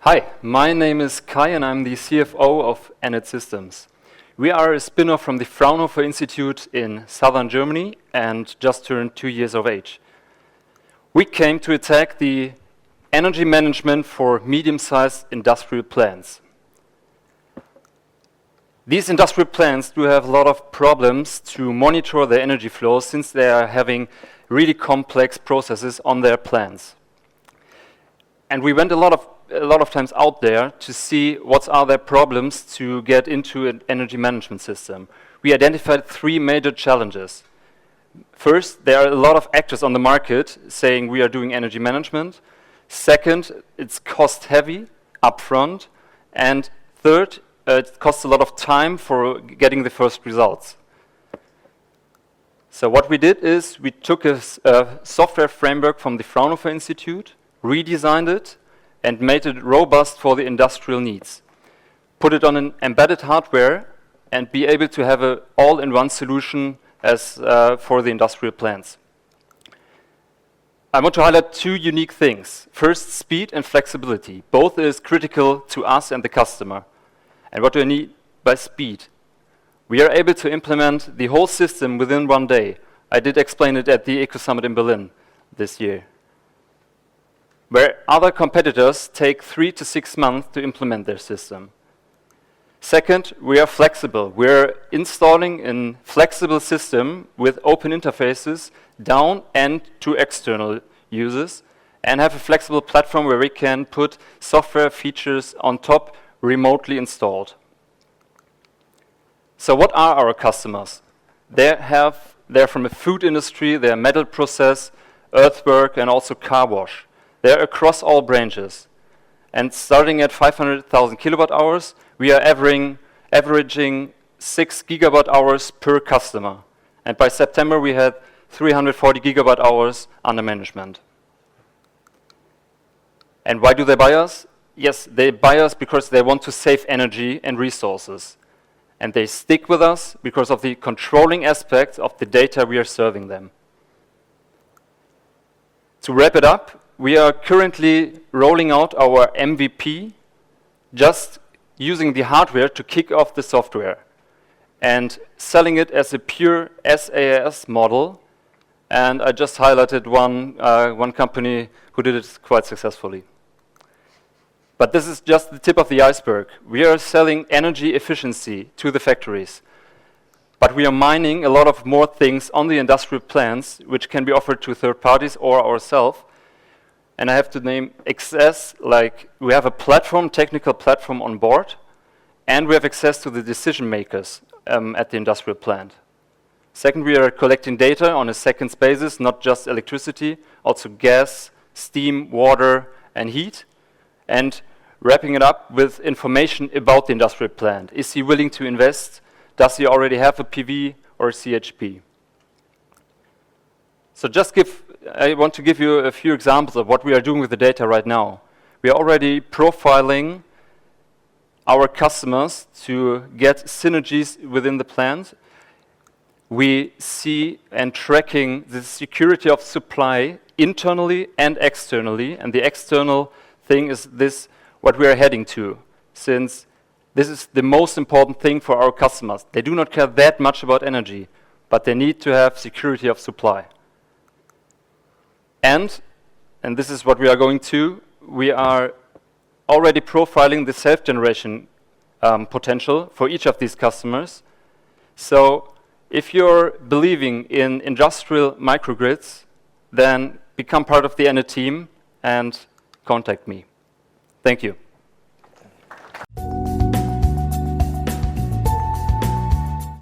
Hi, my name is Kai and I'm the CFO of ENIT Systems. We are a spin-off from the Fraunhofer Institute in southern Germany and just turned 2 years of age. We came to attack the energy management for medium-sized industrial plants. These industrial plants do have a lot of problems to monitor their energy flows since they are having really complex processes on their plants. And we went a lot of times out there to see what are their problems to get into an energy management system. We identified 3 major challenges. First, there are a lot of actors on the market saying we are doing energy management. Second, it's cost heavy upfront. And third, it costs a lot of time for getting the first results. So what we did is we took a software framework from the Fraunhofer Institute, redesigned it, and made it robust for the industrial needs. Put it on an embedded hardware and be able to have an all-in-one solution as for the industrial plants. I want to highlight 2 unique things. First, speed and flexibility. Both is critical to us and the customer. And what do I need by speed? We are able to implement the whole system within 1 day. I did explain it at the Ecosummit in Berlin this year, where other competitors take 3 to 6 months to implement their system. Second, we are flexible. We're installing a flexible system with open interfaces down and to external users, and have a flexible platform where we can put software features on top remotely installed. So what are our customers? They're from the food industry, they're metal process, earthwork, and also car wash. They're across all branches. And starting at 500,000 kilowatt hours, we are averaging 6 gigawatt hours per customer. And by September, we had 340 gigawatt hours under management. And why do they buy us? Yes, they buy us because they want to save energy and resources. And they stick with us because of the controlling aspects of the data we are serving them. To wrap it up, we are currently rolling out our MVP, just using the hardware to kick off the software and selling it as a pure SaaS model. And I just highlighted one company who did it quite successfully. But this is just the tip of the iceberg. We are selling energy efficiency to the factories. But we are mining a lot of more things on the industrial plants, which can be offered to third parties or ourselves. And I have to name access, like we have a platform, technical platform on board, and we have access to the decision makers at the industrial plant. Second, we are collecting data on a seconds basis, not just electricity, also gas, steam, water, and heat. And wrapping it up with information about the industrial plant. Is he willing to invest? Does he already have a PV or a CHP? So I want to give you a few examples of what we are doing with the data right now. We are already profiling our customers to get synergies within the plant. We see and tracking the security of supply internally and externally, and the external thing is this, what we are heading to, since this is the most important thing for our customers. They do not care that much about energy, but they need to have security of supply. And this is what we are going to, we are already profiling the self-generation potential for each of these customers. So if you're believing in industrial microgrids, then become part of the ENIT team and contact me. Thank you.